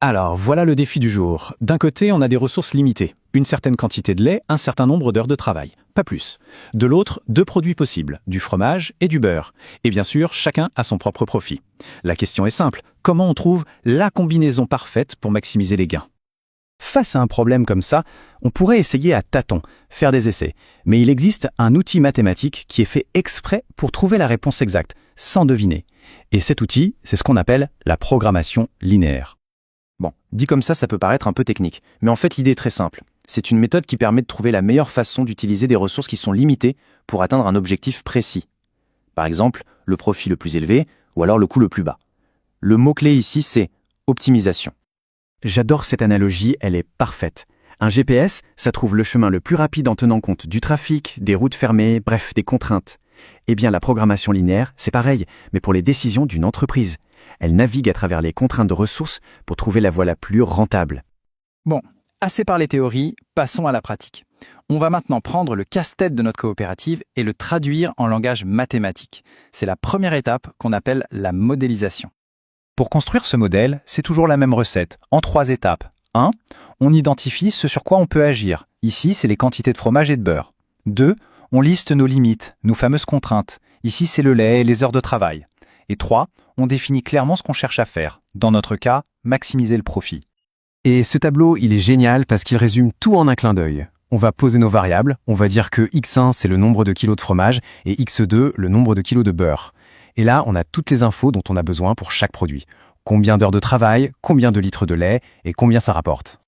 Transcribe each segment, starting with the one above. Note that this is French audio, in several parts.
Alors, voilà le défi du jour. D'un côté, on a des ressources limitées. Une certaine quantité de lait, un certain nombre d'heures de travail. Pas plus. De l'autre, deux produits possibles, du fromage et du beurre. Et bien sûr, chacun a son propre profit. La question est simple. Comment on trouve la combinaison parfaite pour maximiser les gains? Face à un problème comme ça, on pourrait essayer à tâtons, faire des essais. Mais il existe un outil mathématique qui est fait exprès pour trouver la réponse exacte, sans deviner. Et cet outil, c'est ce qu'on appelle la programmation linéaire. Bon, dit comme ça peut paraître un peu technique. Mais en fait, l'idée est très simple. C'est une méthode qui permet de trouver la meilleure façon d'utiliser des ressources qui sont limitées pour atteindre un objectif précis. Par exemple, le profit le plus élevé ou alors le coût le plus bas. Le mot-clé ici, c'est optimisation. J'adore cette analogie, elle est parfaite. Un GPS, ça trouve le chemin le plus rapide en tenant compte du trafic, des routes fermées, bref, des contraintes. Eh bien, la programmation linéaire, c'est pareil, mais pour les décisions d'une entreprise. Elle navigue à travers les contraintes de ressources pour trouver la voie la plus rentable. Bon, assez parlé théorie, passons à la pratique. On va maintenant prendre le casse-tête de notre coopérative et le traduire en langage mathématique. C'est la première étape qu'on appelle la modélisation. Pour construire ce modèle, c'est toujours la même recette, en 3 étapes. 1. On identifie ce sur quoi on peut agir. Ici, c'est les quantités de fromage et de beurre. 2. On liste nos limites, nos fameuses contraintes. Ici, c'est le lait et les heures de travail. Et 3. On définit clairement ce qu'on cherche à faire. Dans notre cas, maximiser le profit. Et ce tableau, il est génial parce qu'il résume tout en un clin d'œil. On va poser nos variables, on va dire que x1 c'est le nombre de kilos de fromage et x2 le nombre de kilos de beurre. Et là, on a toutes les infos dont on a besoin pour chaque produit. Combien d'heures de travail, combien de litres de lait et combien ça rapporte.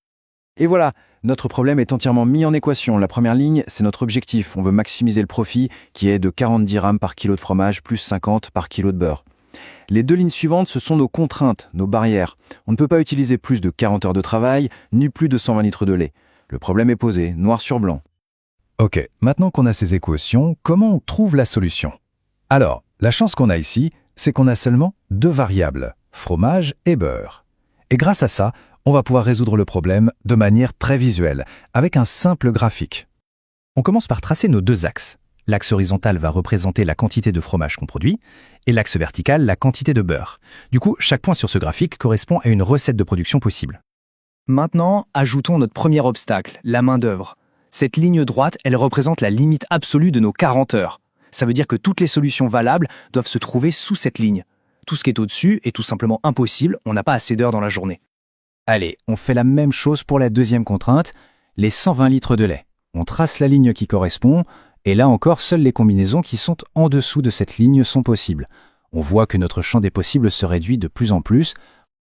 Et voilà, notre problème est entièrement mis en équation. La première ligne, c'est notre objectif. On veut maximiser le profit qui est de 40 dirhams par kilo de fromage plus 50 par kilo de beurre. Les 2 lignes suivantes, ce sont nos contraintes, nos barrières. On ne peut pas utiliser plus de 40 heures de travail, ni plus de 120 litres de lait. Le problème est posé, noir sur blanc. Ok, maintenant qu'on a ces équations, comment on trouve la solution? Alors, la chance qu'on a ici, c'est qu'on a seulement 2 variables, fromage et beurre. Et grâce à ça, on va pouvoir résoudre le problème de manière très visuelle, avec un simple graphique. On commence par tracer nos 2 axes. L'axe horizontal va représenter la quantité de fromage qu'on produit, et l'axe vertical, la quantité de beurre. Du coup, chaque point sur ce graphique correspond à une recette de production possible. Maintenant, ajoutons notre premier obstacle, la main-d'œuvre. Cette ligne droite, elle représente la limite absolue de nos 40 heures. Ça veut dire que toutes les solutions valables doivent se trouver sous cette ligne. Tout ce qui est au-dessus est tout simplement impossible, on n'a pas assez d'heures dans la journée. Allez, on fait la même chose pour la deuxième contrainte, les 120 litres de lait. On trace la ligne qui correspond, et là encore, seules les combinaisons qui sont en dessous de cette ligne sont possibles. On voit que notre champ des possibles se réduit de plus en plus,